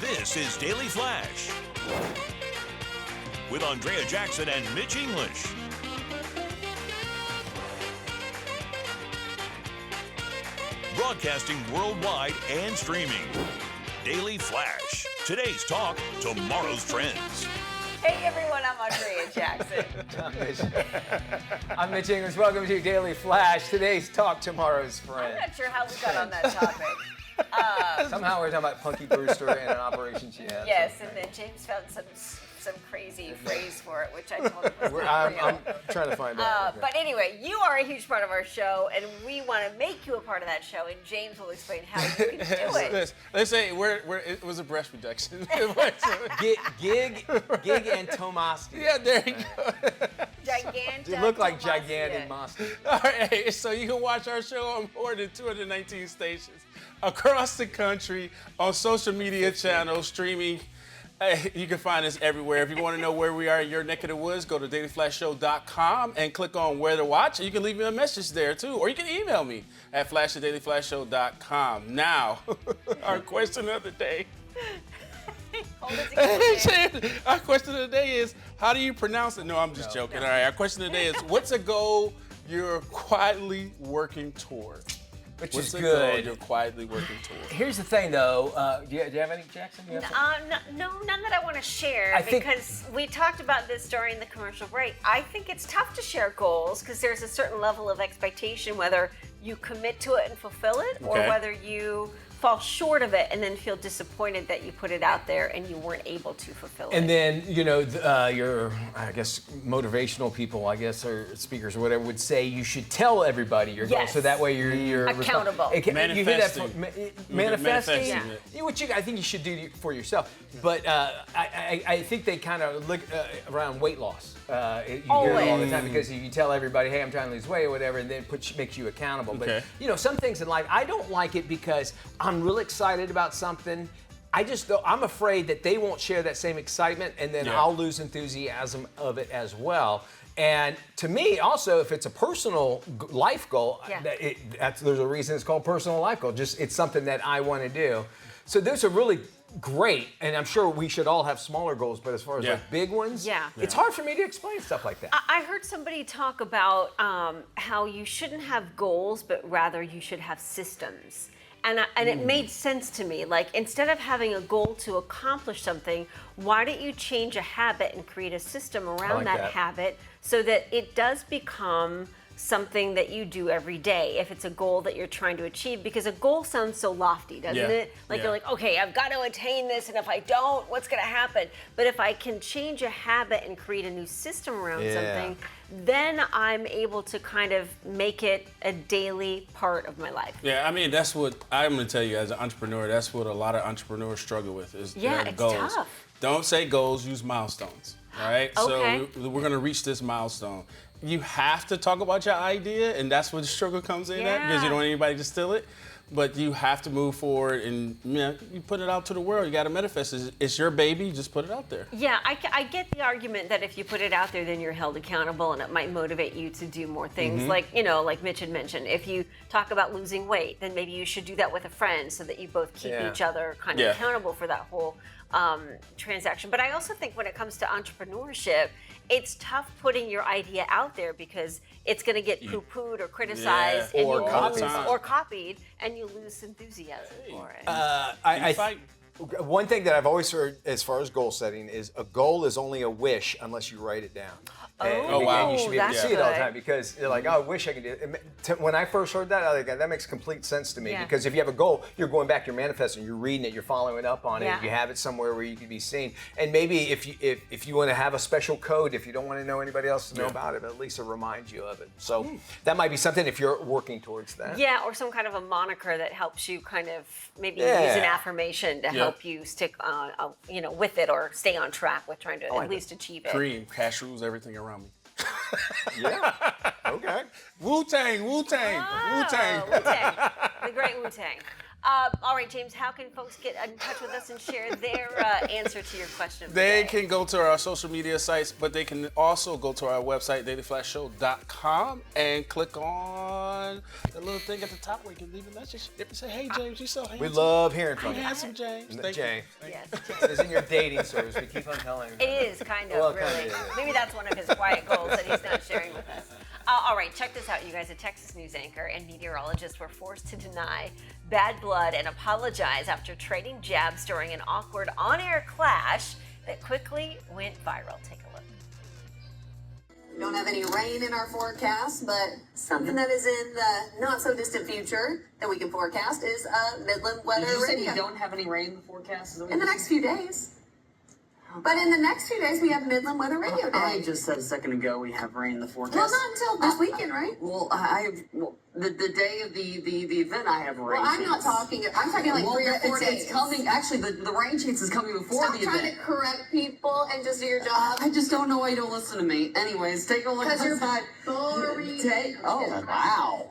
This is Daily Flash with Andrea Jackson and Mitch English. Broadcasting worldwide and streaming. Daily Flash. Today's talk, tomorrow's trends. Hey everyone, I'm Andrea Jackson. I'm Mitch English. Welcome to Daily Flash. Today's talk, tomorrow's I'm friend. not sure how we got on that topic. Somehow we're talking about Punky Brewster and an operation she had. Yes, and then James found some crazy phrase for it, which I told him was not real. I'm trying to find out. But anyway, you are a huge part of our show, and we want to make you a part of that show, and James will explain how you can do it. Let's say it was a breast reduction. Gig and Tomasky. Yeah, there you go. Gigantic. You look like Tomasky. gigantic monster. All right, so you can watch our show on more than 219 stations across the country on social media channels, streaming. You can find us everywhere. If you want to know where we are in your neck of the woods, go to dailyflashshow.com and click on where to watch. You can leave me a message there too, or you can email me at flash@dailyflashshow.com. Now, our question of the day. Hold it together. Our question of the day is, how do you pronounce it? No, I'm just joking. All right, our question of the day is, what's a goal you're quietly working toward? Which What's is a goal good. you're quietly working toward? Here's the thing, though. Do you have any, Jackson? You have something? No, none that I want to share I think- because we talked about this during the commercial break. I think it's tough to share goals because there's a certain level of expectation whether you commit to it and fulfill it or Okay. whether you fall short of it and then feel disappointed that you put it out there and you weren't able to fulfill it. And then, your, I guess, motivational people, I guess, or speakers or whatever would say you should tell everybody your goals. Yes. So that way you're Accountable. You hear that Manifesting. from, manifesting? Manifesting Yeah. it. Which I think you should do for yourself. But I think they kind of look around weight loss. You hear it all the Always. time because you tell everybody, hey, I'm trying to lose weight or whatever, and then makes you accountable. Okay. But, some things in life, I don't like it because I'm real excited about something. I'm afraid that they won't share that same excitement, and then Yeah. I'll lose enthusiasm of it as well. And to me, also, if it's a personal life goal, Yeah. there's a reason it's called personal life goal. Just it's something that I want to do. So those are really great, and I'm sure we should all have smaller goals. But as far as Yeah. like big ones, Yeah. it's hard for me to explain stuff like that. I heard somebody talk about how you shouldn't have goals, but rather you should have systems. And it made sense to me. Like, instead of having a goal to accomplish something, why don't you change a habit and create a system around like that that. habit so that it does become something that you do every day if it's a goal that you're trying to achieve? Because a goal sounds so lofty, doesn't Yeah. it? Like, Yeah. you're like, okay, I've got to attain this, and if I don't, what's going to happen? But if I can change a habit and create a new system around Yeah. something, then I'm able to kind of make it a daily part of my life. Yeah, I mean, that's what I'm going to tell you as an entrepreneur. That's what a lot of entrepreneurs struggle with is Yeah, their it's goals. tough. Don't say goals, use milestones. All right? Okay. So we're going to reach this milestone. You have to talk about your idea, and that's where the struggle comes in at because you don't want anybody to steal it. But you have to move forward and you put it out to the world. You got to manifest it. It's your baby. Just put it out there. Yeah, I get the argument that if you put it out there, then you're held accountable and it might motivate you to do more things. Mm-hmm. Like Mitch had mentioned, if you talk about losing weight, then maybe you should do that with a friend so that you both keep Yeah. each other kind of Yeah. accountable for that whole transaction. But I also think when it comes to entrepreneurship, it's tough putting your idea out there because it's going to get poo-pooed or criticized Yeah. and Or you copied. lose, or copied, and you lose enthusiasm for it. I Fight. One thing that I've always heard as far as goal setting is a goal is only a wish unless you write it down. Oh, wow. You should be able to that's see it all the good. time because you're like, oh, I wish I could do it. When I first heard that, I was like, that makes complete sense to me Yeah. because if you have a goal, you're going back, you're manifesting, you're reading it, you're following up on Yeah. it, you have it somewhere where you can be seen. And maybe if you want to have a special code, if you don't want to know anybody else to know about it, but at least it reminds you of it. So that might be something if you're working towards that. Yeah, or some kind of a moniker that helps you kind of maybe Yeah. use an affirmation to help you stick with it or stay on track with trying to like at least achieve it. Cream, cash rules everything around me. Yeah. Okay. Wu-Tang, Wu-Tang, Oh, Wu-Tang. Wu-Tang. The great Wu-Tang. All right, James, how can folks get in touch with us and share their answer to your question? of the They day? can go to our social media sites, but they can also go to our website, dailyflashshow.com, and click on the little thing at the top where you can leave a message. If you say, hey, James, you're so handsome. We love hearing from You're you. handsome, James. Thank Jay. you. Yes. It's in your dating service. We keep on telling you. It is kind of, Well, really. kinda it is. Maybe that's one of his quiet goals that he's not sharing with us. All right, check this out, you guys. A Texas news anchor and meteorologist were forced to deny bad blood and apologize after trading jabs during an awkward on-air clash that quickly went viral. Take a look. We don't have any rain in our forecast, but something that is in the not so distant future that we can forecast is Midland Weather Did you say Radio. you don't have any rain in the forecast? Is that what In the you next few days. But in the next few days, we have Midland Weather Radio Day. I just said a second ago we have rain in the forecast. Well, not until this weekend, right? Well, the day of the event I have rain. Well, I'm not chance. talking. I'm talking like Well, 3 or 4 it's days. coming. Actually, the rain chance is coming before Stop the trying event. to correct people and just do your job. I just don't know why you don't listen to me. Anyways, take a look Because you're outside. boring. Oh, wow.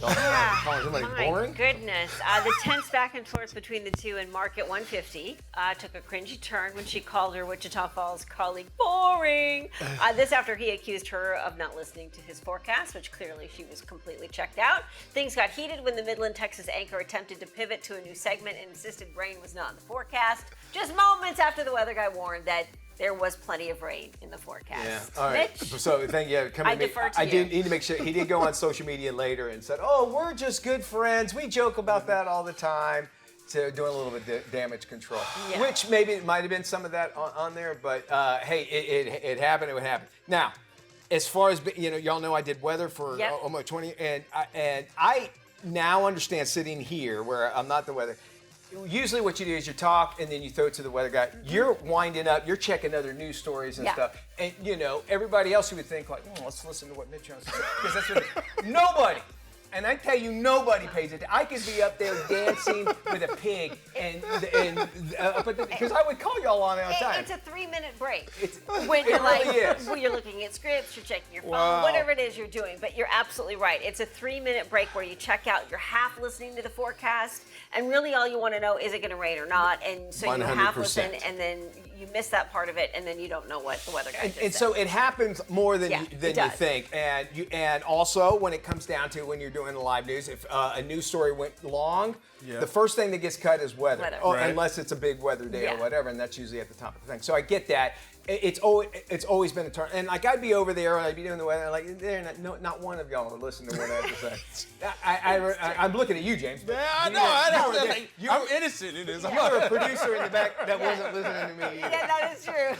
Calling somebody My boring? goodness. The tense back and forth between the two in Market 150 took a cringy turn when she called her Wichita Falls colleague boring. This after he accused her of not listening to his forecast, which clearly she was completely checked out. Things got heated when the Midland, Texas anchor attempted to pivot to a new segment and insisted rain was not in the forecast. Just moments after the weather guy warned that there was plenty of rain in the forecast. Yeah. All right. Mitch? So thank you. I defer to I you. did need to make sure he did go on social media later and said, "Oh, we're just good friends. We joke about that all the time." To doing a little bit of damage control, Yeah. which maybe it might have been some of that on there, but hey, it happened. It would happen. Now, as far as y'all know, I did weather for Yep. almost 20, and I now understand sitting here where I'm not the weather. Usually what you do is you talk and then you throw it to the weather guy. You're winding up, you're checking other news stories and Yeah. stuff. And everybody else who would think like, let's listen to what Mitch Jones says. Because that's what nobody. And I tell you, nobody pays it. I could be up there dancing with a pig, because I would call y'all on it all the time. It's a 3-minute break. It When you're really is. when you're looking at scripts, you're checking your phone, Wow. whatever it is you're doing. But you're absolutely right. It's a 3-minute break where you check out. You're half listening to the forecast, and really all you want to know is it going to rain or not. And so you half listen, 100%. and then you miss that part of it, and then you don't know what the weather guy just And said. so it happens more than Yeah, you it does. think. And also when it comes down to when you're doing the live news, if a news story went long, Yeah. the first thing that gets cut is weather. Weather. Oh, Right. unless it's a big weather day Yeah. or whatever, and that's usually at the top of the thing. So I get that. It's always been a turn. And like I'd be over there and I'd be doing the weather, like not one of y'all would listen to what I have to say. I'm looking at you, James. but Yeah, I you know. were there. I'm innocent in this. You were a producer in the back that wasn't listening to me either. yeah, that is true.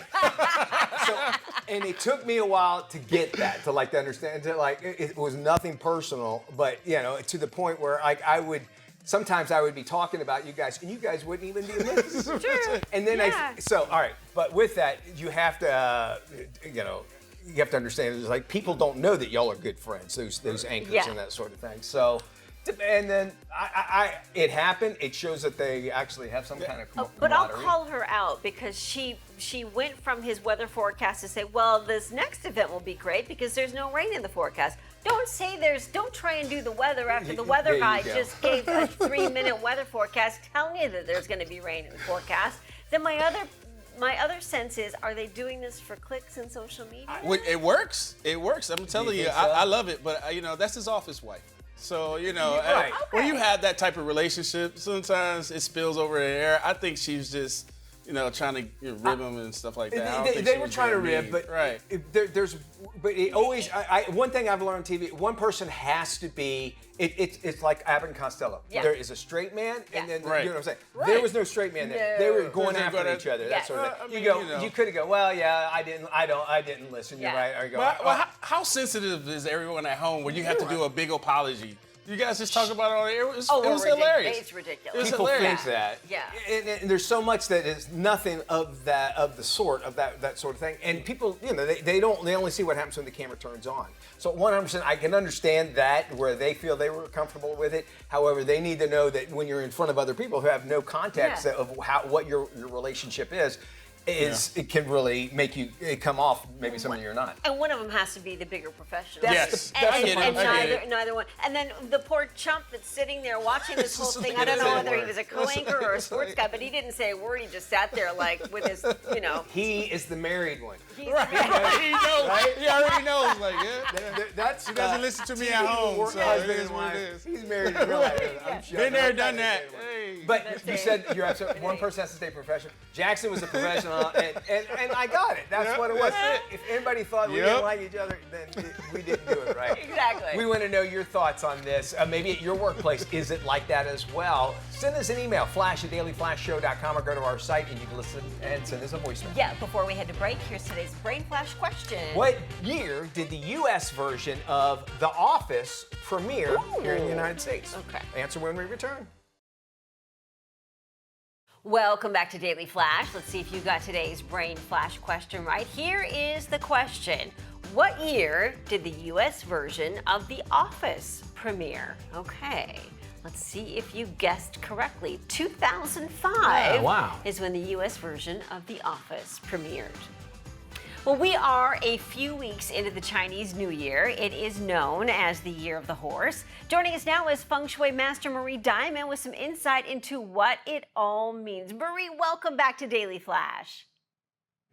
So, and it took me a while to get that, to understand, it was nothing personal, but to the point where sometimes I would be talking about you guys, and you guys wouldn't even be listening. Sure. And then Yeah. all right, but with that, you have to, you have to understand, it's like people don't know that y'all are good friends, those anchors Yeah. and that sort of thing. So, and then it happened. It shows that they actually have some kind of But I'll camaraderie. call her out because she went from his weather forecast to say, well, this next event will be great because there's no rain in the forecast. Don't try and do the weather after the weather There you guy go. just gave a 3-minute weather forecast telling you that there's going to be rain in the forecast. Then my other sense is, are they doing this for clicks and social media? It works. It works. I'm telling you, think so? I love it. But that's his office wife. So Right. when you Okay. have that type of relationship, sometimes it spills over in the air. I think she's just trying to rib him and stuff like that. I don't think They she were was trying to being rib, mean. but right. but it always. One thing I've learned on TV: one person has to be. It's like Abbott and Costello. Yeah. There is a straight man, and Yeah. then Right. you know what I'm saying. Right. There was no straight man there. They were going They're after gonna- each other. Yeah. That sort of Well, thing. I You mean, go. You could have go. Well, yeah, I didn't listen. You're Yeah. right. Or you go. Well, how sensitive is everyone at home when you have to do a big apology? You guys just talk about it on the air. It was hilarious. It's ridiculous. It was People hilarious. think that. Yeah. And there's so much that is nothing of that that sort of thing. And people, they only see what happens when the camera turns on. So 100%, I can understand that where they feel they were comfortable with it. However, they need to know that when you're in front of other people who have no context Yeah. of what your relationship is, it can really make you come off maybe something you're not. And one of them has to be the bigger professional. Yes, And, I get it. and I get it. neither one. And then the poor chump that's sitting there watching this whole thing. I don't know whether he was a co-anchor or a sports guy, but he didn't say a word. He just sat there like with his, He is the married one. Right. He knows. Right? He already knows. Like, yeah. That's He doesn't listen to me at home, so it is what it is. He's married in real life. I'm sure. Been there, done that. Hey. But you said you're absolutely, one person has to stay professional. Jackson was a professional, and I got it. That's what it was. If anybody thought we didn't like each other, then we didn't do it right. Exactly. We want to know your thoughts on this. Maybe at your workplace, is it like that as well? Send us an email, flash@dailyflashshow.com, or go to our site and you can listen and send us a voicemail. Yeah, before we head to break, here's today's Brain Flash question. What year did the U.S. version of The Office premiere here in the United States? Okay. Answer when we return. Welcome back to Daily Flash. Let's see if you got today's Brain Flash question right. Here is the question. What year did the U.S. version of The Office premiere? Okay, let's see if you guessed correctly. 2005 is when the U.S. version of The Office premiered. Well, we are a few weeks into the Chinese New Year. It is known as the Year of the Horse. Joining us now is Feng Shui Master Marie Diamond with some insight into what it all means. Marie, welcome back to Daily Flash.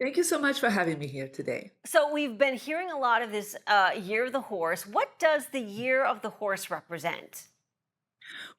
Thank you so much for having me here today. So we've been hearing a lot of this Year of the Horse. What does the Year of the Horse represent?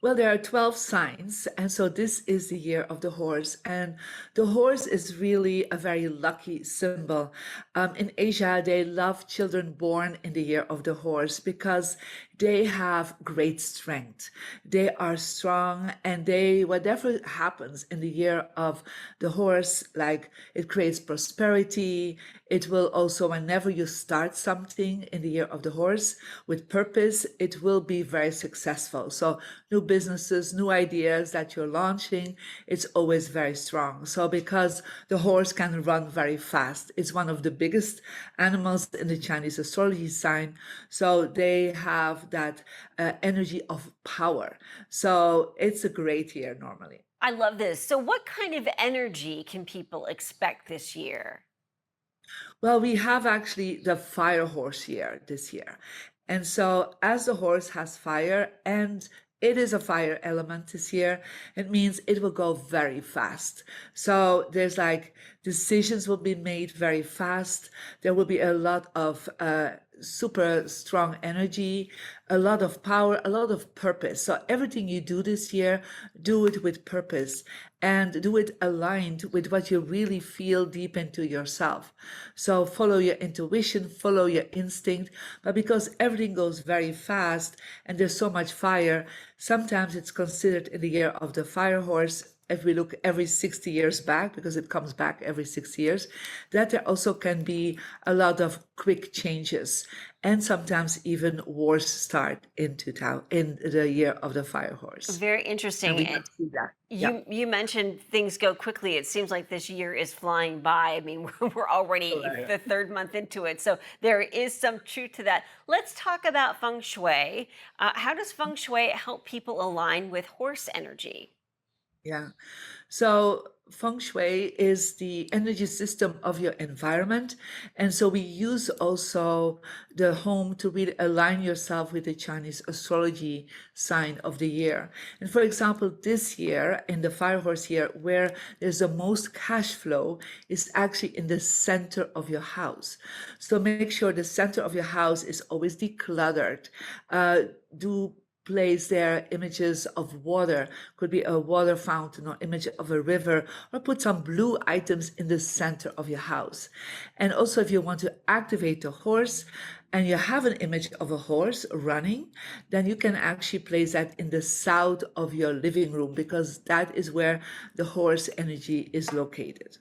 Well, there are 12 signs, and so this is the year of the horse. And the horse is really a very lucky symbol. In Asia, they love children born in the year of the horse because they have great strength. They are strong, and whatever happens in the year of the horse, like it creates prosperity. It will also, whenever you start something in the year of the horse with purpose, it will be very successful. So new businesses, new ideas that you're launching, it's always very strong. So because the horse can run very fast, it's one of the biggest animals in the Chinese astrology sign. So they have that energy of power. So it's a great year normally. I love this. So what kind of energy can people expect this year? Well, we have actually the fire horse year this year. And so as the horse has fire and it is a fire element this year, it means it will go very fast. So there's like decisions will be made very fast. There will be a lot of super strong energy, a lot of power, a lot of purpose. So everything you do this year, do it with purpose and do it aligned with what you really feel deep into yourself. So follow your intuition, follow your instinct, but because everything goes very fast and there's so much fire, sometimes it's considered in the year of the fire horse. If we look every 60 years back, because it comes back every 6 years, that there also can be a lot of quick changes and sometimes even wars start in the year of the fire horse. Very interesting. And we can see that. You mentioned things go quickly. It seems like this year is flying by. I mean, we're already the third month into it. So there is some truth to that. Let's talk about Feng Shui. How does Feng Shui help people align with horse energy? Yeah. So Feng Shui is the energy system of your environment. And so we use also the home to really align yourself with the Chinese astrology sign of the year. And for example, this year, in the fire horse year, where there's the most cash flow is actually in the center of your house. So make sure the center of your house is always decluttered. Place there images of water, could be a water fountain or image of a river, or put some blue items in the center of your house. And also if you want to activate the horse and you have an image of a horse running, then you can actually place that in the south of your living room because that is where the horse energy is located.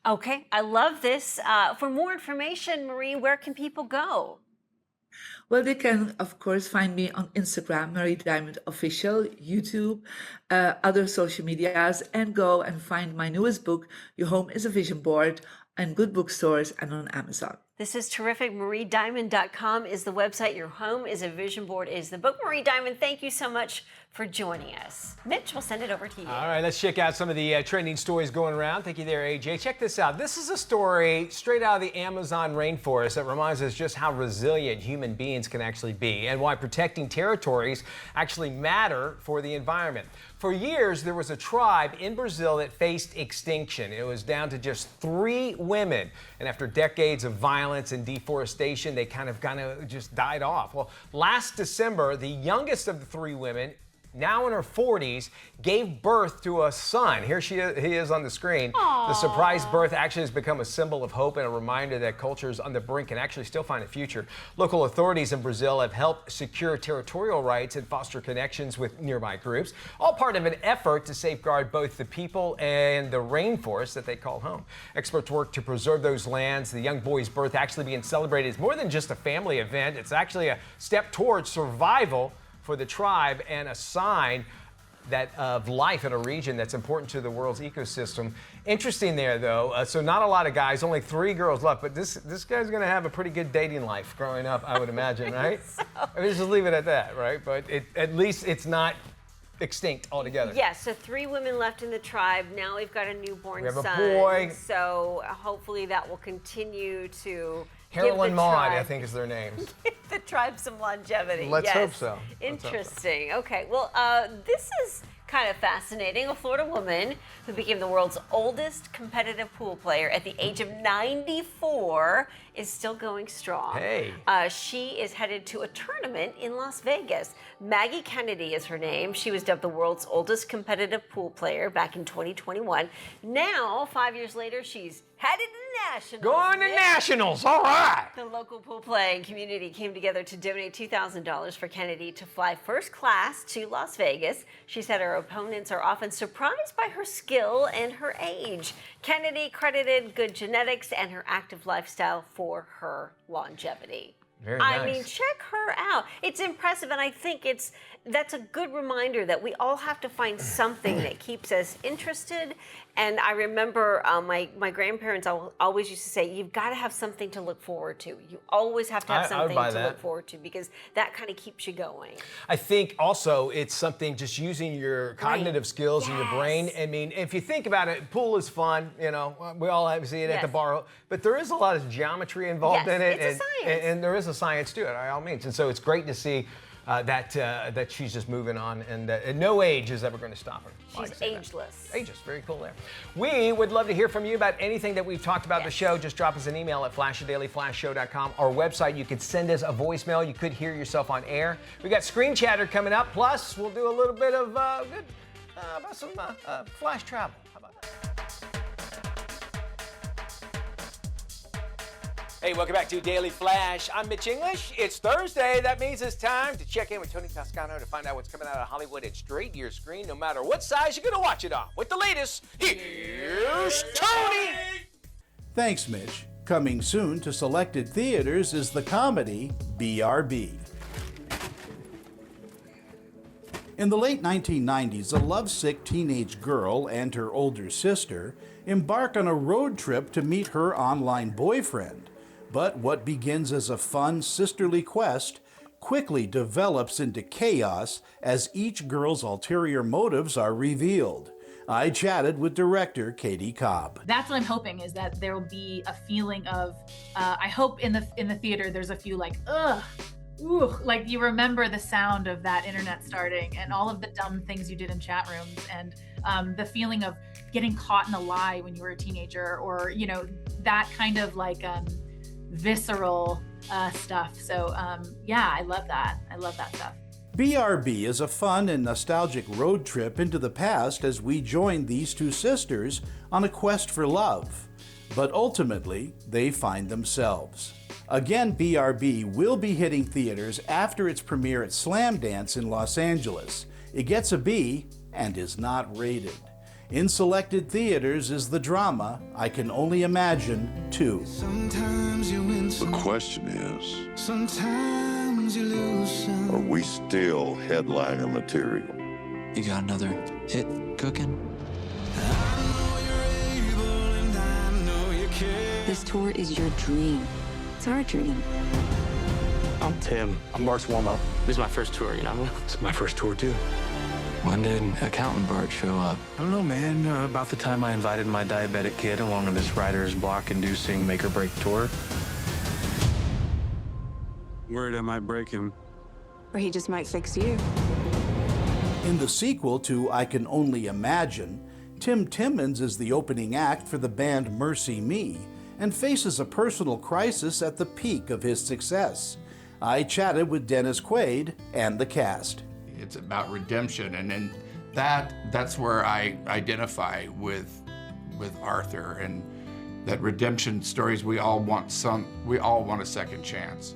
Okay, I love this. For more information, Marie, where can people go? Well, they can, of course, find me on Instagram, Marie Diamond Official, YouTube, other social medias, and go and find my newest book, Your Home is a Vision Board, and good bookstores and on Amazon. This is terrific. MarieDiamond.com is the website. Your Home is a Vision Board is the book. Marie Diamond, thank you so much for joining us. Mitch, we'll send it over to you. All right, let's check out some of the trending stories going around. Thank you there, AJ. Check this out. This is a story straight out of the Amazon rainforest that reminds us just how resilient human beings can actually be and why protecting territories actually matter for the environment. For years, there was a tribe in Brazil that faced extinction. It was down to just 3 women. And after decades of violence and deforestation, they kind of just died off. Well, last December, the youngest of the 3 women, now in her 40s, gave birth to a son. Here he is on the screen. Aww. The surprise birth actually has become a symbol of hope and a reminder that cultures on the brink can actually still find a future. Local authorities in Brazil have helped secure territorial rights and foster connections with nearby groups, all part of an effort to safeguard both the people and the rainforest that they call home. Experts work to preserve those lands. The young boy's birth actually being celebrated is more than just a family event. It's actually a step towards survival for the tribe and a sign that of life in a region that's important to the world's ecosystem. Interesting there, though. So not a lot of guys, only 3 girls left, but this guy's going to have a pretty good dating life growing up, I would imagine, right? I mean, just leave it at that, right? But at least it's not extinct altogether. Yes, so 3 women left in the tribe. Now we've got a newborn son. We have a boy. So hopefully that will continue to Harold and Maude, tribe, I think is their names. give the tribe some longevity. Let's yes. hope so. Interesting. Okay, well, this is kind of fascinating. A Florida woman who became the world's oldest competitive pool player at the age of 94 is still going strong. Hey. She is headed to a tournament in Las Vegas. Maggie Kennedy is her name. She was dubbed the world's oldest competitive pool player back in 2021. Now, 5 years later, she's headed to nationals. Going to nationals, all right. The local pool playing community came together to donate $2,000 for Kennedy to fly first class to Las Vegas. She said her opponents are often surprised by her skill and her age. Kennedy credited good genetics and her active lifestyle for her longevity. Very nice. I mean, check her out. It's impressive, and I think that's a good reminder that we all have to find something that keeps us interested. And I remember my grandparents always used to say, you've got to have something to look forward to. You always have to have something to look forward to, because that kind of keeps you going. I think also it's something just using your cognitive skills and your brain. I mean, if you think about it, pool is fun, you know, we all have to see it at the bar, but there is a lot of geometry involved in it. It's a science. And there is a science to it, by all means. And so it's great to see that she's just moving on, and no age is ever going to stop her. She's ageless. Ageless, very cool there. We would love to hear from you about anything that we've talked about the show. Just drop us an email at flashdailyflashshow.com. Our website, you could send us a voicemail. You could hear yourself on air. We got Screen Chatter coming up. Plus, we'll do a little bit of about some flash travel. How about that? Hey, welcome back to Daily Flash. I'm Mitch English. It's Thursday. That means it's time to check in with Tony Toscano to find out what's coming out of Hollywood and straight to your screen, no matter what size you're going to watch it on. With the latest, here's Tony! Thanks, Mitch. Coming soon to selected theaters is the comedy BRB. In the late 1990s, a lovesick teenage girl and her older sister embark on a road trip to meet her online boyfriend. But what begins as a fun sisterly quest quickly develops into chaos as each girl's ulterior motives are revealed. I chatted with director Katie Cobb. That's what I'm hoping, is that there will be a feeling of, I hope in the theater there's a few like, ugh, ooh, like you remember the sound of that internet starting and all of the dumb things you did in chat rooms, and the feeling of getting caught in a lie when you were a teenager, or, you know, that kind of like visceral stuff. So yeah, I love that. I love that stuff. BRB is a fun and nostalgic road trip into the past as we join these two sisters on a quest for love. But ultimately, they find themselves. Again, BRB will be hitting theaters after its premiere at Slamdance in Los Angeles. It gets a B and is not rated. In selected theaters is the drama I Can Only Imagine 2. The question is, sometimes you lose some. Are we still headliner material? You got another hit cooking? This tour is your dream. It's our dream. I'm Tim. I'm Mark's warm-up. This is my first tour, you know? It's my first tour, too. When did accountant Bart show up? I don't know, man. About the time I invited my diabetic kid along on this writer's block-inducing make-or-break tour. Worried I might break him. Or he just might fix you. In the sequel to I Can Only Imagine, Tim Timmons is the opening act for the band Mercy Me and faces a personal crisis at the peak of his success. I chatted with Dennis Quaid and the cast. It's about redemption, and then that's where I identify with Arthur, and that redemption stories. We all want a second chance.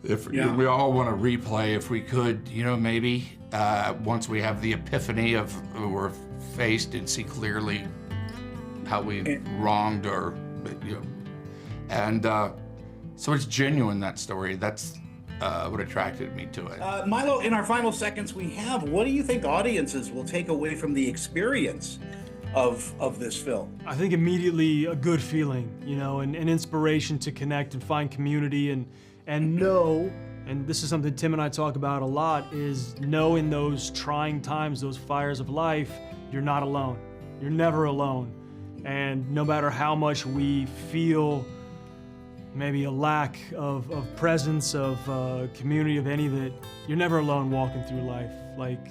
We all want to replay if we could, maybe once we have the epiphany of we're faced and see clearly how we wronged or, so it's genuine, that story. That's what attracted me to it. Milo, in our final seconds what do you think audiences will take away from the experience of this film? I think immediately a good feeling, an inspiration to connect and find community and know, and this is something Tim and I talk about a lot, is know in those trying times, those fires of life, you're not alone. You're never alone. And no matter how much we feel maybe a lack of presence, of community, of any of it, you're never alone walking through life. Like,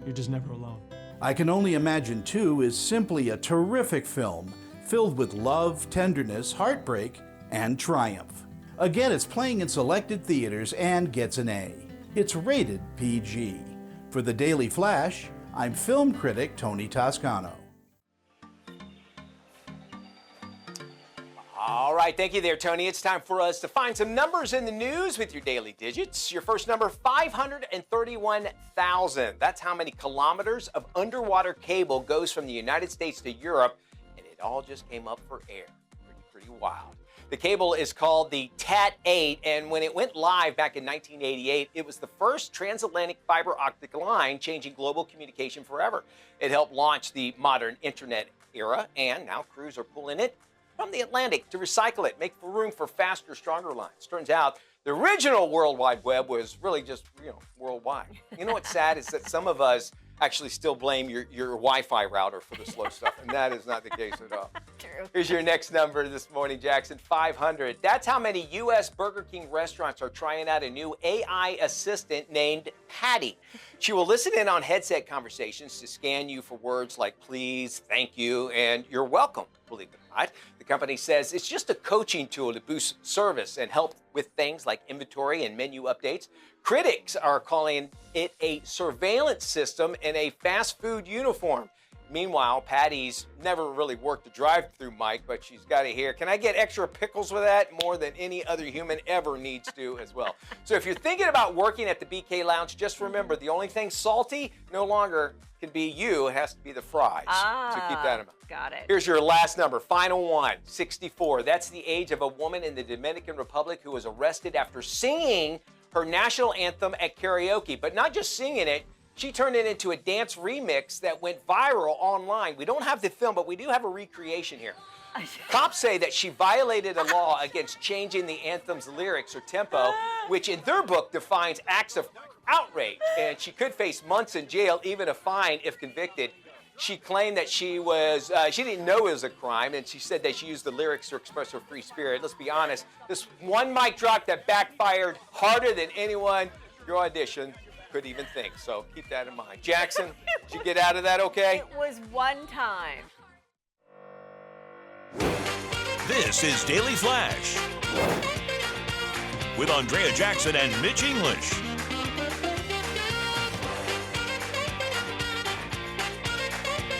you're just never alone. I Can Only Imagine 2 is simply a terrific film filled with love, tenderness, heartbreak, and triumph. Again, it's playing in selected theaters and gets an A. It's rated PG. For the Daily Flash, I'm film critic Tony Toscano. All right, thank you there, Tony. It's time for us to find some numbers in the news with your daily digits. Your first number, 531,000. That's how many kilometers of underwater cable goes from the United States to Europe, and it all just came up for air. Pretty wild. The cable is called the TAT-8, and when it went live back in 1988, it was the first transatlantic fiber optic line changing global communication forever. It helped launch the modern internet era, and now crews are pulling it from the Atlantic to recycle it, make room for faster, stronger lines. Turns out the original World Wide Web was really just, worldwide. You know what's sad is that some of us actually still blame your Wi-Fi router for the slow stuff, and that is not the case at all. True. Here's your next number this morning, Jackson, 500. That's how many U.S. Burger King restaurants are trying out a new AI assistant named Patty. She will listen in on headset conversations to scan you for words like please, thank you, and you're welcome, believe it or not. The company says it's just a coaching tool to boost service and help with things like inventory and menu updates. Critics are calling it a surveillance system in a fast food uniform. Meanwhile, Patty's never really worked the drive-through, Mike, but she's got to hear, can I get extra pickles with that? More than any other human ever needs to as well. So if you're thinking about working at the BK Lounge, just remember the only thing salty no longer can be you. It has to be the fries. So keep that in mind. Got it. Here's your last number, final one, 64. That's the age of a woman in the Dominican Republic who was arrested after singing her national anthem at karaoke, but not just singing it. She turned it into a dance remix that went viral online. We don't have the film, but we do have a recreation here. Cops say that she violated a law against changing the anthem's lyrics or tempo, which in their book defines acts of outrage, and she could face months in jail, even a fine if convicted. She claimed that she didn't know it was a crime, and she said that she used the lyrics to express her free spirit. Let's be honest, this one mic drop that backfired harder than anyone your audition could even think. So keep that in mind. Jackson, did you get out of that okay? It was one time. This is Daily Flash with Andrea Jackson and Mitch English.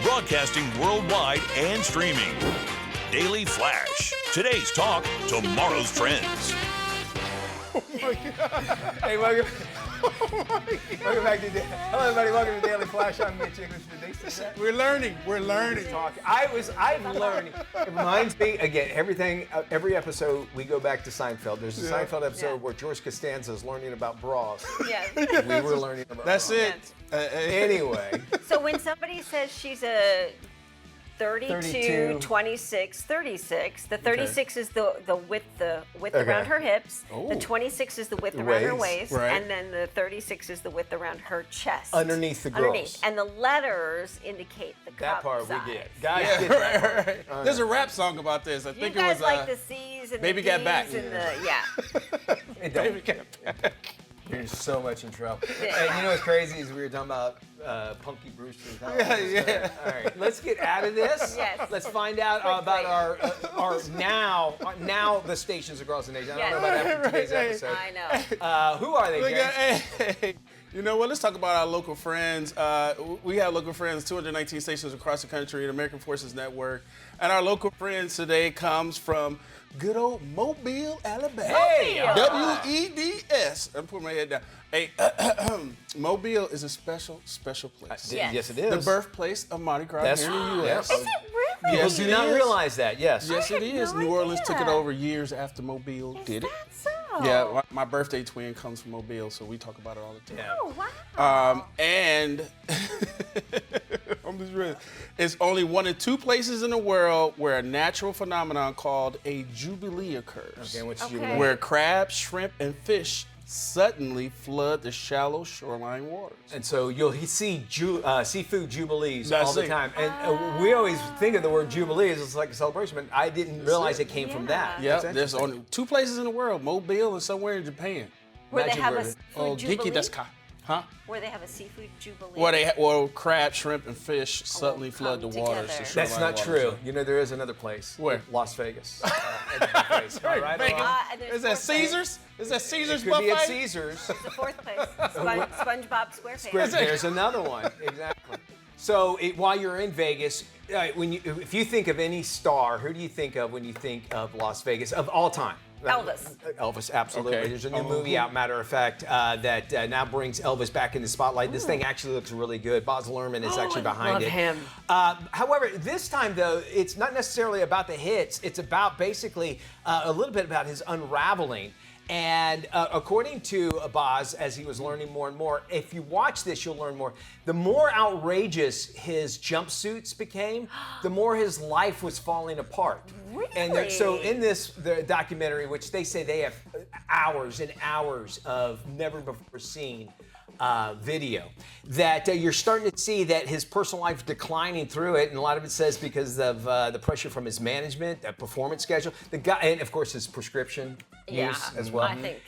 Broadcasting worldwide and streaming. Daily Flash. Today's talk, tomorrow's trends. Oh my God. Hey, welcome. Welcome back to hello, everybody. Welcome to Daily Flash. I'm Mitch English. Did they say that? We're learning. We're learning. I'm learning. It reminds me again. Every episode we go back to Seinfeld. There's a Seinfeld episode where George Costanza is learning about bras. Yes. We were learning about. That's bras. it. Anyway. So when somebody says she's a 32, 26, 36. The 36 is the width around her hips. Oh. The 26 is the width The around her waist. waist. Right. And then the 36 is the width around her chest. Underneath the girls. And the letters indicate the cup That part size. we get. Guys get that part. Right. All There's a right. rap song about this. I You think guys it was like the C's and Baby the Got D's Back. and the Baby got back. You're so much in trouble. And you know what's crazy is we were talking about Punky Brewster. Yeah. All right, let's get out of this. Yes. Let's find out about our now the stations across the nation. I don't know about after today's episode. I know. Who are they, Look James? hey, you know what? Let's talk about our local friends. We have local friends, 219 stations across the country, the American Forces Network. And our local friends today comes from good old Mobile, Alabama. Hey! WEDS. I'm putting my head down. Hey, Mobile is a special place. Yes, it is. The birthplace of Mardi Gras That's here in the U.S. yes. Is it really? People Yes, do it not is. realize that. Yes. Yes, it is. no New Orleans took it idea. over years after Mobile did it. So. Yeah, my birthday twin comes from Mobile, so we talk about it all the time. Oh, wow. And I'm just real. It's only one of two places in the world where a natural phenomenon called a jubilee occurs. Okay, what's Okay. Jubilee? Where crabs, shrimp, and fish suddenly flood the shallow shoreline waters. And so you'll see seafood jubilees That's all the it. time. And we always think of the word jubilee as it's like a celebration, but I didn't realize it came from that. Yeah, That's there's interesting. only two places in the world, Mobile and somewhere in Japan. Where they Imagine have a where- seafood Oh, jubilee? Giki desu ka? Huh? Where they have a seafood jubilee. Where crab, shrimp, and fish suddenly flood the come waters. together. The shoreline That's not waters. true. You know, there is another place. Where? Las Vegas. At the buffets. All right, Vegas. Alon? And there's Is that fourth place. Caesars? Is that Caesars It could buffet? be at Caesars. The fourth place. SpongeBob SquarePants. There's another one. Exactly. So while you're in Vegas, if you think of any star, who do you think of when you think of Las Vegas of all time? Elvis. Elvis, absolutely. Okay. There's a new movie out, matter of fact, that now brings Elvis back in the spotlight. This thing actually looks really good. Baz Luhrmann is actually behind love it. him. However, this time though, it's not necessarily about the hits. It's about basically a little bit about his unraveling. And according to Baz, as he was learning more and more, if you watch this, you'll learn more. The more outrageous his jumpsuits became, the more his life was falling apart. Really? And so in the documentary, which they say they have hours and hours of never before seen video, that you're starting to see that his personal life declining through it, and a lot of it says because of the pressure from his management, performance schedule, the guy, and of course his prescription use as well. I think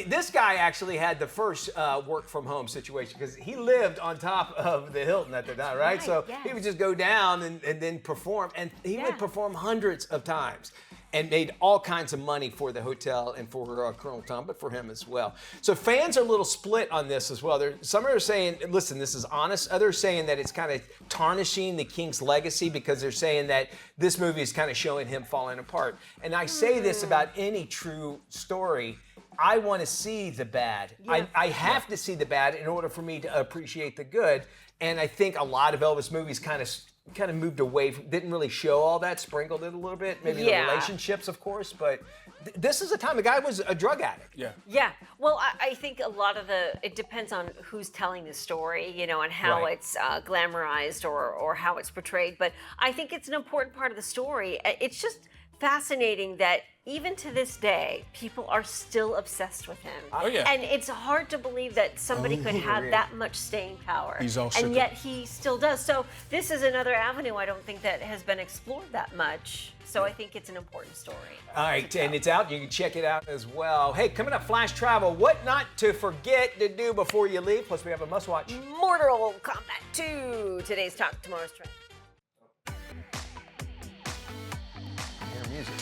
This guy actually had the first work from home situation because he lived on top of the Hilton at the time, right? So he would just go down and then perform, and he would perform hundreds of times and made all kinds of money for the hotel and for Colonel Tom, but for him as well. So fans are a little split on this as well. Some are saying, listen, this is honest. Others saying that it's kind of tarnishing the King's legacy because they're saying that this movie is kind of showing him falling apart. And I say this about any true story. I want to see the bad. I have to see the bad in order for me to appreciate the good. And I think a lot of Elvis movies kind of moved away from, didn't really show all that, sprinkled it a little bit, maybe the relationships, of course, but this is a time, the guy was a drug addict. Yeah. Well, I think a lot of it depends on who's telling the story, and how it's glamorized or how it's portrayed. But I think it's an important part of the story. It's just fascinating that even to this day, people are still obsessed with him. Oh, yeah. And it's hard to believe that somebody could have that much staying power. He's all shook and yet he still does. So this is another avenue I don't think that has been explored that much. So I think it's an important story. All right, and it's out. You can check it out as well. Hey, coming up, Flash Travel. What not to forget to do before you leave. Plus, we have a must-watch. Mortal Kombat 2. Today's Talk, tomorrow's Trend. Music.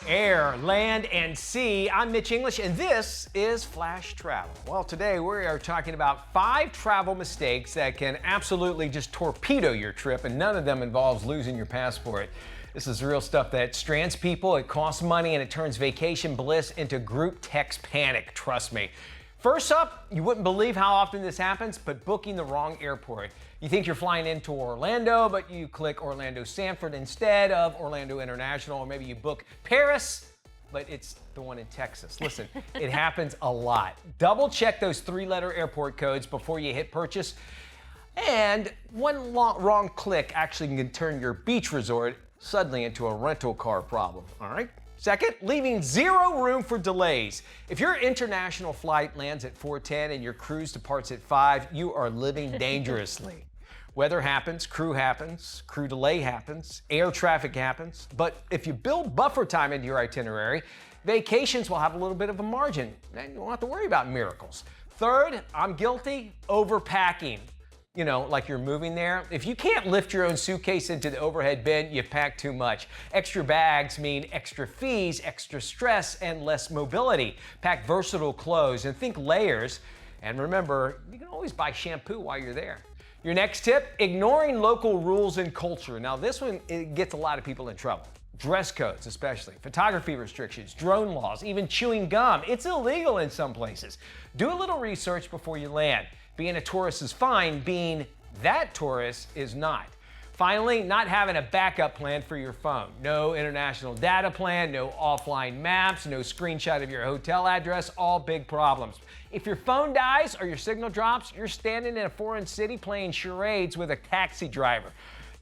Air, land, and sea. I'm Mitch English, and this is Flash Travel. Well, today we are talking about 5 travel mistakes that can absolutely just torpedo your trip, and none of them involves losing your passport. This is real stuff that strands people, it costs money, and it turns vacation bliss into group text panic, trust me. First up, you wouldn't believe how often this happens, but booking the wrong airport. You think you're flying into Orlando, but you click Orlando Sanford instead of Orlando International, or maybe you book Paris but it's the one in Texas. Listen, it happens a lot. Double check those 3-letter airport codes before you hit purchase. And one wrong click actually can turn your beach resort suddenly into a rental car problem, all right? Second, leaving zero room for delays. If your international flight lands at 4:10 and your cruise departs at 5, you are living dangerously. Weather happens, crew delay happens, air traffic happens. But if you build buffer time into your itinerary, vacations will have a little bit of a margin, and you won't have to worry about miracles. Third, I'm guilty, overpacking. You know, like you're moving there. If you can't lift your own suitcase into the overhead bin, you pack too much. Extra bags mean extra fees, extra stress, and less mobility. Pack versatile clothes and think layers. And remember, you can always buy shampoo while you're there. Your next tip, ignoring local rules and culture. Now this one, it gets a lot of people in trouble. Dress codes especially, photography restrictions, drone laws, even chewing gum. It's illegal in some places. Do a little research before you land. Being a tourist is fine, being that tourist is not. Finally, not having a backup plan for your phone. No international data plan, no offline maps, no screenshot of your hotel address, all big problems. If your phone dies or your signal drops, you're standing in a foreign city playing charades with a taxi driver.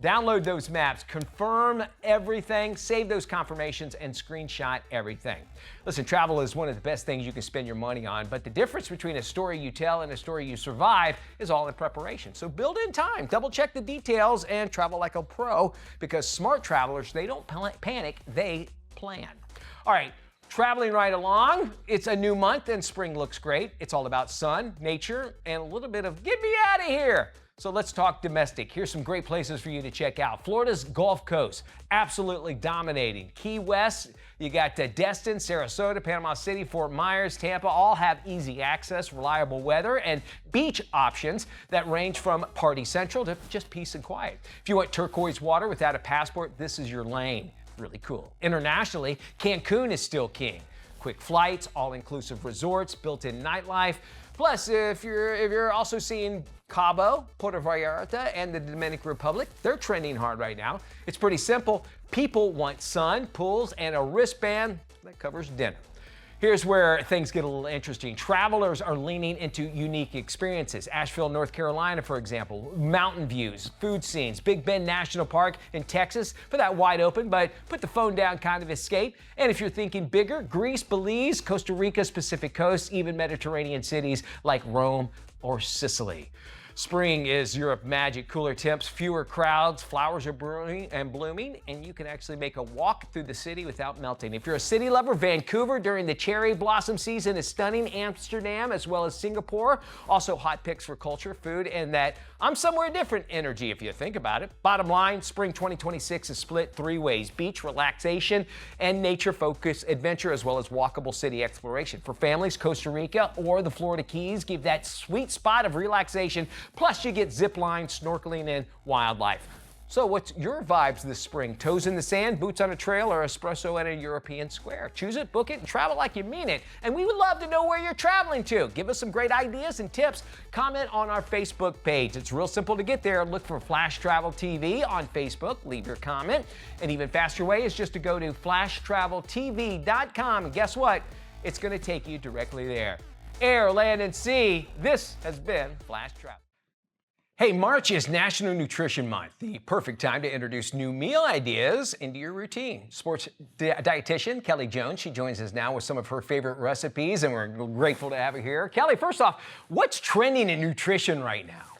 Download those maps, confirm everything, save those confirmations, and screenshot everything. Listen, travel is one of the best things you can spend your money on, but the difference between a story you tell and a story you survive is all in preparation. So build in time, double check the details, and travel like a pro, because smart travelers, they don't panic, they plan. All right. Traveling right along, it's a new month and spring looks great. It's all about sun, nature, and a little bit of get me out of here. So let's talk domestic. Here's some great places for you to check out. Florida's Gulf Coast, absolutely dominating. Key West, you got Destin, Sarasota, Panama City, Fort Myers, Tampa, all have easy access, reliable weather, and beach options that range from party central to just peace and quiet. If you want turquoise water without a passport, this is your lane. Really cool. Internationally, Cancun is still king. Quick flights, all-inclusive resorts, built-in nightlife. Plus, if you're also seeing Cabo, Puerto Vallarta, and the Dominican Republic, they're trending hard right now. It's pretty simple. People want sun, pools, and a wristband that covers dinner. Here's where things get a little interesting. Travelers are leaning into unique experiences. Asheville, North Carolina, for example, mountain views, food scenes, Big Bend National Park in Texas for that wide open, but put the phone down kind of escape. And if you're thinking bigger, Greece, Belize, Costa Rica, Pacific Coast, even Mediterranean cities like Rome or Sicily. Spring is Europe magic, cooler temps, fewer crowds, flowers are blooming, and you can actually make a walk through the city without melting. If you're a city lover, Vancouver during the cherry blossom season is stunning. Amsterdam as well as Singapore, also hot picks for culture, food, and that I'm somewhere different energy if you think about it. Bottom line, spring 2026 is split 3 ways: beach, relaxation, and nature-focused adventure, as well as walkable city exploration. For families, Costa Rica or the Florida Keys give that sweet spot of relaxation. Plus, you get zip line, snorkeling, and wildlife. So what's your vibes this spring? Toes in the sand, boots on a trail, or espresso at a European square? Choose it, book it, and travel like you mean it. And we would love to know where you're traveling to. Give us some great ideas and tips. Comment on our Facebook page. It's real simple to get there. Look for Flash Travel TV on Facebook. Leave your comment. An even faster way is just to go to flashtraveltv.com. And guess what? It's going to take you directly there. Air, land, and sea. This has been Flash Travel. Hey, March is National Nutrition Month, the perfect time to introduce new meal ideas into your routine. Sports dietitian Kelly Jones, she joins us now with some of her favorite recipes, and we're grateful to have her here. Kelly, first off, what's trending in nutrition right now?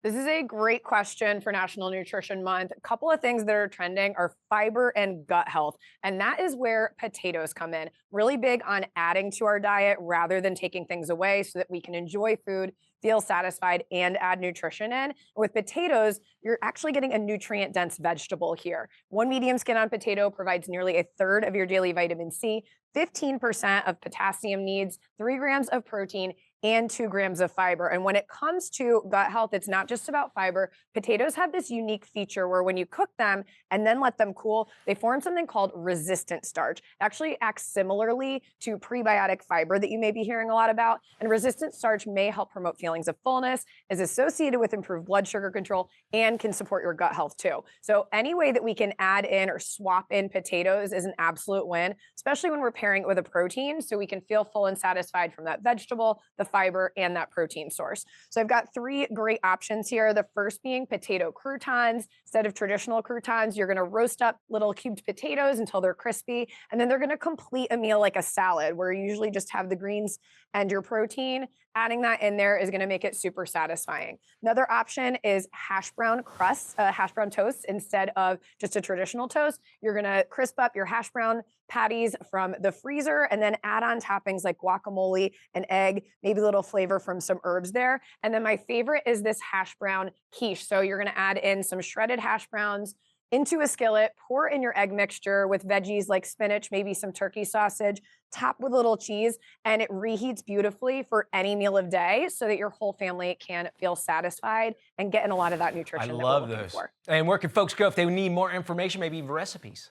This is a great question for National Nutrition Month. A couple of things that are trending are fiber and gut health, and that is where potatoes come in. Really big on adding to our diet rather than taking things away so that we can enjoy food, feel satisfied, and add nutrition in. With potatoes, you're actually getting a nutrient-dense vegetable here. 1 medium skin on potato provides nearly 1/3 of your daily vitamin C, 15% of potassium needs, 3 grams of protein, and 2 grams of fiber. And when it comes to gut health, it's not just about fiber. Potatoes have this unique feature where when you cook them and then let them cool, they form something called resistant starch. It actually acts similarly to prebiotic fiber that you may be hearing a lot about. And resistant starch may help promote feelings of fullness, is associated with improved blood sugar control, and can support your gut health too. So any way that we can add in or swap in potatoes is an absolute win, especially when we're pairing it with a protein, so we can feel full and satisfied from that vegetable, the fiber, and that protein source. So I've got 3 great options here. The first being potato croutons. Instead of traditional croutons, you're gonna roast up little cubed potatoes until they're crispy, and then they're gonna complete a meal like a salad, where you usually just have the greens and your protein. Adding that in there is gonna make it super satisfying. Another option is hash brown crusts, hash brown toast instead of just a traditional toast. You're gonna crisp up your hash brown patties from the freezer and then add on toppings like guacamole and egg, maybe a little flavor from some herbs there. And then my favorite is this hash brown quiche. So you're gonna add in some shredded hash browns into a skillet, pour in your egg mixture with veggies like spinach, maybe some turkey sausage, top with a little cheese, and it reheats beautifully for any meal of day so that your whole family can feel satisfied and getting a lot of that nutrition. I love those. For. And where can folks go if they need more information, maybe even recipes?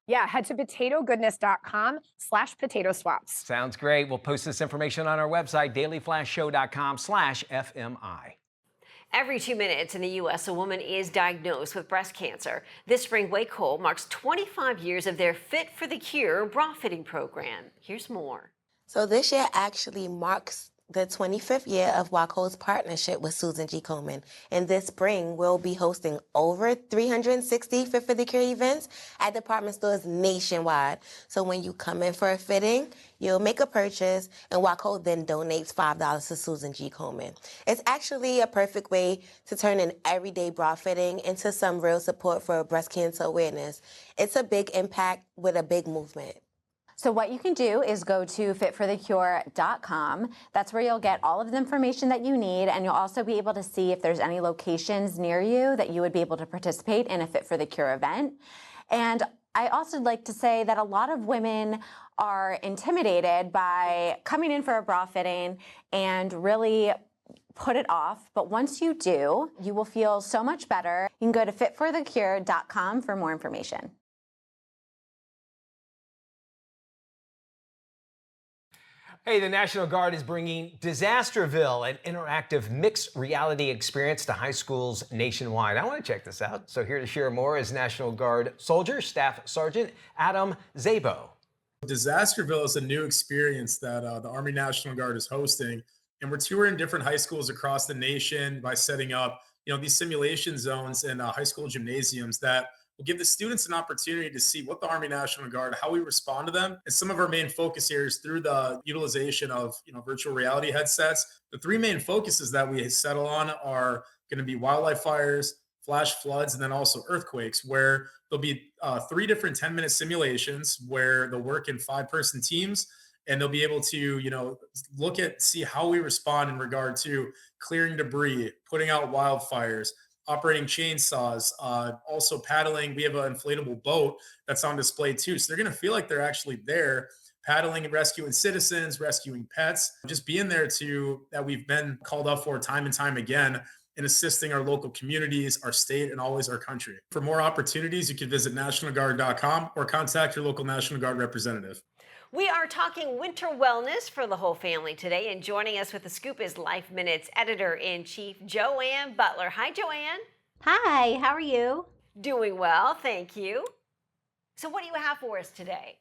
Yeah, head to potatogoodness.com/potato swaps. Sounds great. We'll post this information on our website, dailyflashshow.com/FMI. Every 2 minutes in the U.S., a woman is diagnosed with breast cancer. This spring, Waco marks 25 years of their Fit for the Cure bra fitting program. Here's more. So this year actually marks the 25th year of Waco's partnership with Susan G. Komen. And this spring, we'll be hosting over 360 Fit for the Cure events at department stores nationwide. So when you come in for a fitting, you'll make a purchase, and Waco then donates $5 to Susan G. Komen. It's actually a perfect way to turn an everyday bra fitting into some real support for breast cancer awareness. It's a big impact with a big movement. So what you can do is go to fitforthecure.com. That's where you'll get all of the information that you need, and you'll also be able to see if there's any locations near you that you would be able to participate in a Fit for the Cure event. And I also like to say that a lot of women are intimidated by coming in for a bra fitting and really put it off. But once you do, you will feel so much better. You can go to fitforthecure.com for more information. Hey, the National Guard is bringing Disasterville, an interactive mixed reality experience to high schools nationwide. I want to check this out. So here to share more is National Guard soldier, Staff Sergeant Adam Zabo. Disasterville is a new experience that the Army National Guard is hosting, and we're touring different high schools across the nation by setting up, these simulation zones in high school gymnasiums that will give the students an opportunity to see what the Army National Guard, how we respond to them. And some of our main focus areas through the utilization of virtual reality headsets. The 3 main focuses that we settle on are going to be wildlife fires, flash floods, and then also earthquakes, where there'll be 3 different 10-minute simulations where they'll work in 5-person teams, and they'll be able to, see how we respond in regard to clearing debris, putting out wildfires, operating chainsaws, also paddling. We have an inflatable boat that's on display too. So they're going to feel like they're actually there paddling and rescuing citizens, rescuing pets, just being there that we've been called up for time and time again in assisting our local communities, our state, and always our country. For more opportunities, you can visit nationalguard.com or contact your local National Guard representative. We are talking winter wellness for the whole family today, and joining us with the scoop is Life Minute's editor-in-chief, Joanne Butler. Hi, Joanne. Hi, how are you? Doing well, thank you. So what do you have for us today?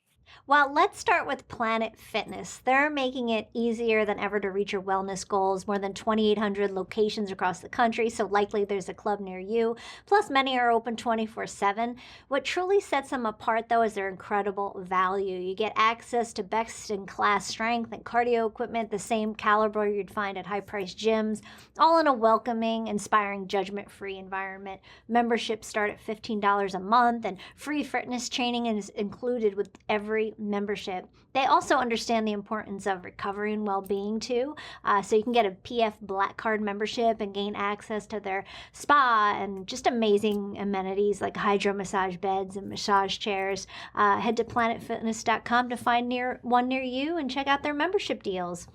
Well, let's start with Planet Fitness. They're making it easier than ever to reach your wellness goals. More than 2,800 locations across the country, so likely there's a club near you. Plus, many are open 24/7. What truly sets them apart, though, is their incredible value. You get access to best-in-class strength and cardio equipment, the same caliber you'd find at high-priced gyms, all in a welcoming, inspiring, judgment-free environment. Memberships start at $15 a month, and free fitness training is included with every membership. They also understand the importance of recovery and well-being too. So you can get a PF Black Card membership and gain access to their spa and just amazing amenities like hydro massage beds and massage chairs. Head to planetfitness.com to find one near you and check out their membership deals.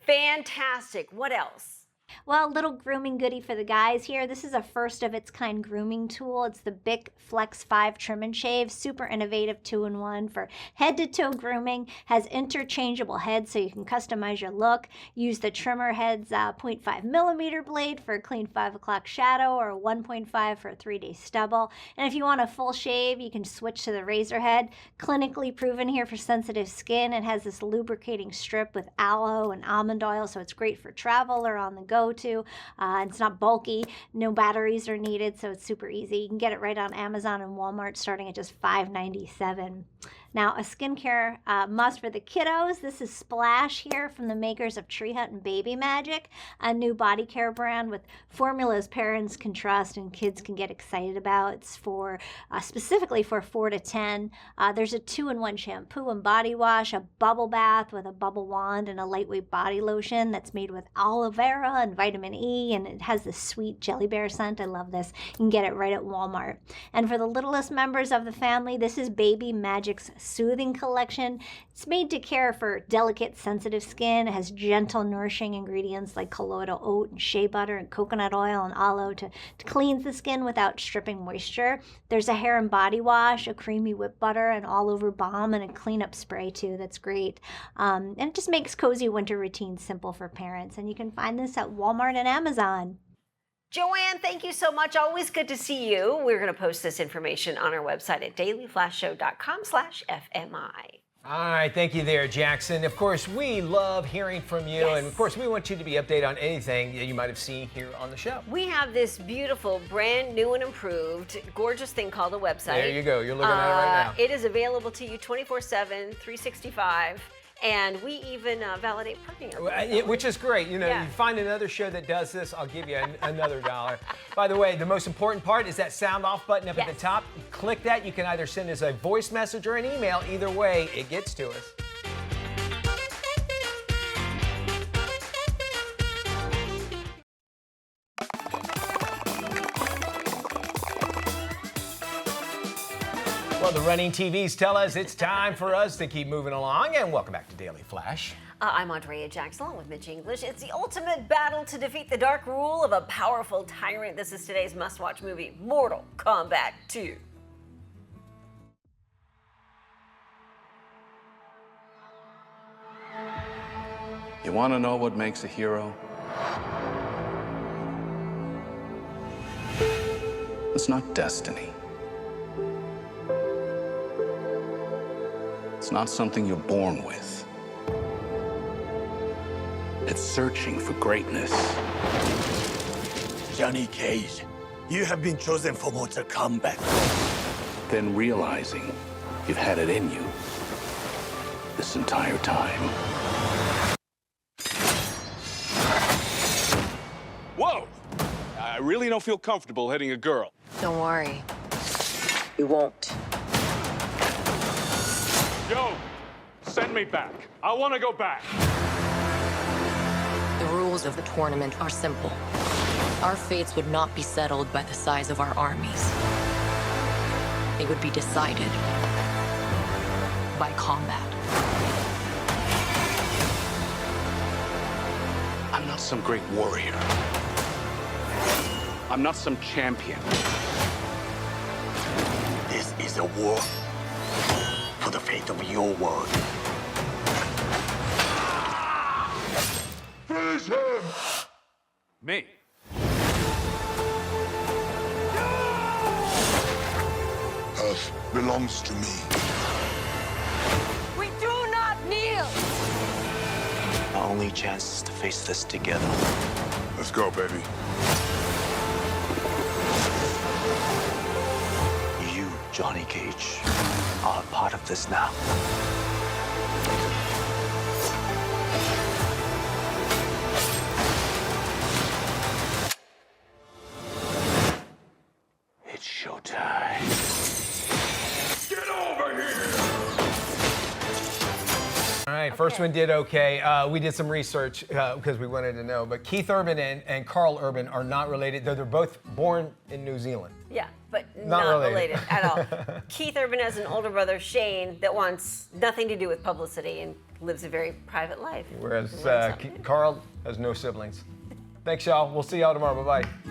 Fantastic. What else? Well, a little grooming goodie for the guys here. This is a first of its kind grooming tool. It's the Bic Flex 5 Trim and Shave. Super innovative 2-in-1 for head to toe grooming. Has interchangeable heads so you can customize your look. Use the trimmer head's 0.5 millimeter blade for a clean 5 o'clock shadow or a 1.5 for a 3-day stubble. And if you want a full shave, you can switch to the razor head. Clinically proven here for sensitive skin. It has this lubricating strip with aloe and almond oil, so it's great for travel or on the go to. It's not bulky, no batteries are needed, so it's super easy. You can get it right on Amazon and Walmart starting at just $5.97. Now, a skincare must for the kiddos. This is Splash here from the makers of Tree Hut and Baby Magic, a new body care brand with formulas parents can trust and kids can get excited about. It's for specifically for 4 to 10. There's a 2-in-1 shampoo and body wash, a bubble bath with a bubble wand, and a lightweight body lotion that's made with aloe vera and vitamin E, and it has this sweet jelly bear scent. I love this. You can get it right at Walmart. And for the littlest members of the family, this is Baby Magic's Soothing Collection. It's made to care for delicate, sensitive skin. It has gentle, nourishing ingredients like colloidal oat and shea butter and coconut oil and aloe to cleanse the skin without stripping moisture. There's a hair and body wash, a creamy whipped butter, an all-over balm, and a cleanup spray too. That's great. And it just makes cozy winter routines simple for parents. And you can find this at Walmart and Amazon. Joanne, thank you so much. Always good to see you. We're going to post this information on our website at dailyflashshow.com/FMI. All right, thank you there, Jackson. Of course, we love hearing from you, and of course, we want you to be updated on anything that you might have seen here on the show. We have this beautiful, brand new and improved, gorgeous thing called a website. There you go. You're looking at it right now. It is available to you 24/7, 365. And we even validate parking. Which is great. You know, Yeah. you find another show that does this, I'll give you another $1. By the way, the most important part is that sound off button up at the top. You click that. You can either send us a voice message or an email. Either way, it gets to us. Well, the running TVs tell us it's time for us to keep moving along, and welcome back to Daily Flash. I'm Andrea Jackson along with Mitch English. It's the ultimate battle to defeat the dark rule of a powerful tyrant. This is today's must-watch movie, Mortal Kombat 2. You want to know what makes a hero? It's not destiny. It's not something you're born with. It's searching for greatness. Johnny Cage, you have been chosen for Mortal Kombat. Then realizing you've had it in you this entire time. Whoa! I really don't feel comfortable hitting a girl. Don't worry. You won't. Yo, send me back. I want to go back. The rules of the tournament are simple. Our fates would not be settled by the size of our armies. They would be decided by combat. I'm not some great warrior. I'm not some champion. This is a war for the fate of your world. Finish him! Me? Earth belongs to me. We do not kneel! Our only chance is to face this together. Let's go, baby. You, Johnny Cage, are a part of this now. It's showtime. Get over here! All right, first one did okay. We did some research because we wanted to know, but Keith Urban and Carl Urban are not related, though they're both born in New Zealand. Yeah, but Not related at all. Keith Urban has an older brother, Shane, that wants nothing to do with publicity and lives a very private life. Whereas Carl has no siblings. Thanks, y'all. We'll see y'all tomorrow. Bye-bye.